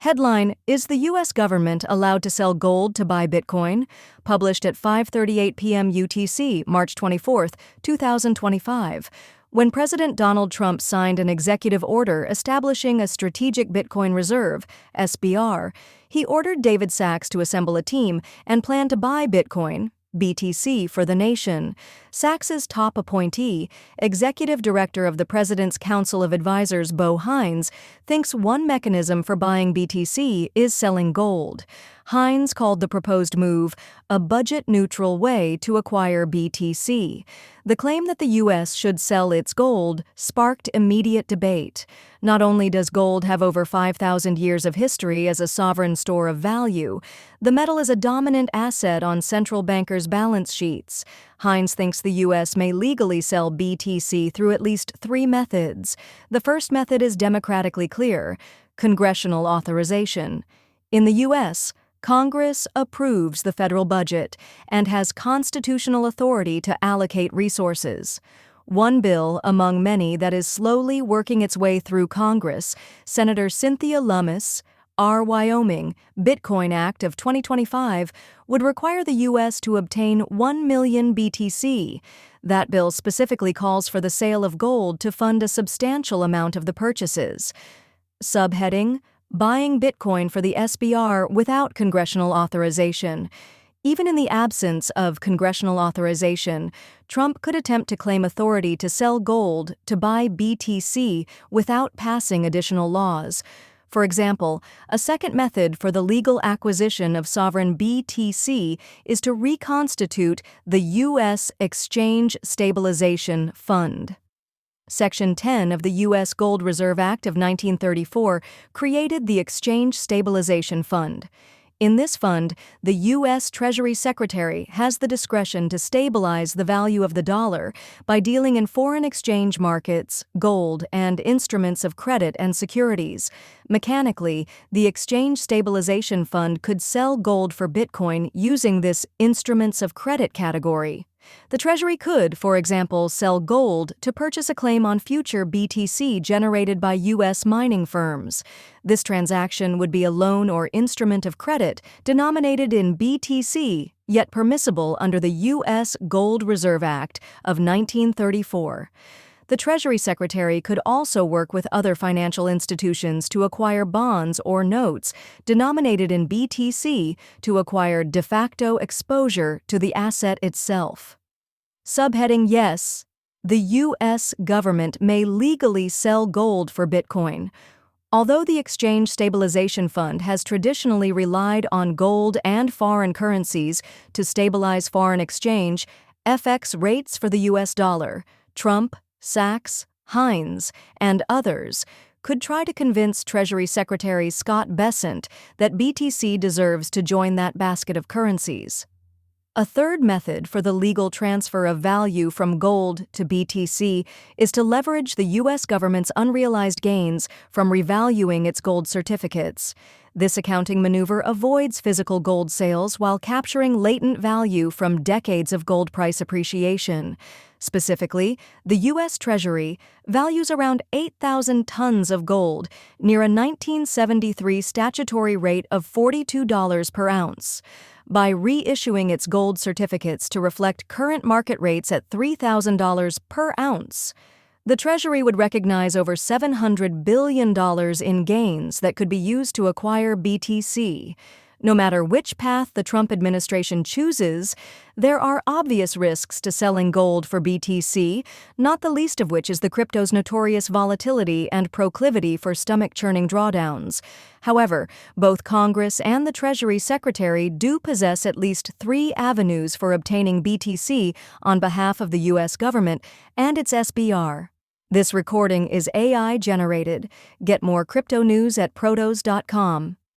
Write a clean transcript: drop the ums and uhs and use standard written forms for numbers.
Headline: Is the U.S. government allowed to sell gold to buy Bitcoin? Published at 5:38 p.m. UTC, March 24, 2025. When President Donald Trump signed an executive order establishing a Strategic Bitcoin Reserve, SBR, he ordered David Sachs to assemble a team and plan to buy Bitcoin, BTC, for the nation. Sachs's top appointee, Executive Director of the President's Council of Advisors Bo Hines, thinks one mechanism for buying BTC is selling gold. Hines called the proposed move a budget-neutral way to acquire BTC. The claim that the U.S. should sell its gold sparked immediate debate. Not only does gold have over 5,000 years of history as a sovereign store of value, the metal is a dominant asset on central bankers' balance sheets. Hines thinks the U.S. may legally sell BTC through at least three methods. The first method is democratically clear: congressional authorization. In the U.S., Congress approves the federal budget and has constitutional authority to allocate resources. One bill among many that is slowly working its way through Congress, Senator Cynthia Lummis, R. Wyoming, Bitcoin Act of 2025, would require the U.S. to obtain 1 million BTC. That bill specifically calls for the sale of gold to fund a substantial amount of the purchases. Subheading: Buying Bitcoin for the SBR without congressional authorization. Even in the absence of congressional authorization, Trump could attempt to claim authority to sell gold to buy BTC without passing additional laws. For example, a second method for the legal acquisition of sovereign BTC is to reconstitute the U.S. Exchange Stabilization Fund. Section 10 of the U.S. Gold Reserve Act of 1934 created the Exchange Stabilization Fund. In this fund, the U.S. Treasury Secretary has the discretion to stabilize the value of the dollar by dealing in foreign exchange markets, gold, and instruments of credit and securities. Mechanically, the Exchange Stabilization Fund could sell gold for Bitcoin using this instruments of credit category. The Treasury could, for example, sell gold to purchase a claim on future BTC generated by U.S. mining firms. This transaction would be a loan or instrument of credit denominated in BTC, yet permissible under the U.S. Gold Reserve Act of 1934. The Treasury Secretary could also work with other financial institutions to acquire bonds or notes denominated in BTC to acquire de facto exposure to the asset itself. Subheading: Yes, the U.S. government may legally sell gold for Bitcoin. Although the Exchange Stabilization Fund has traditionally relied on gold and foreign currencies to stabilize foreign exchange, FX rates for the U.S. dollar, Trump, Sachs, Hines, and others could try to convince Treasury Secretary Scott Bessent that BTC deserves to join that basket of currencies. A third method for the legal transfer of value from gold to BTC is to leverage the U.S. government's unrealized gains from revaluing its gold certificates. This accounting maneuver avoids physical gold sales while capturing latent value from decades of gold price appreciation. Specifically, the U.S. Treasury values around 8,000 tons of gold, near a 1973 statutory rate of $42 per ounce. By reissuing its gold certificates to reflect current market rates at $3,000 per ounce, the Treasury would recognize over $700 billion in gains that could be used to acquire BTC. No matter which path the Trump administration chooses, there are obvious risks to selling gold for BTC, not the least of which is the crypto's notorious volatility and proclivity for stomach-churning drawdowns. However, both Congress and the Treasury Secretary do possess at least three avenues for obtaining BTC on behalf of the U.S. government and its SBR. This recording is AI-generated. Get more crypto news at protos.com.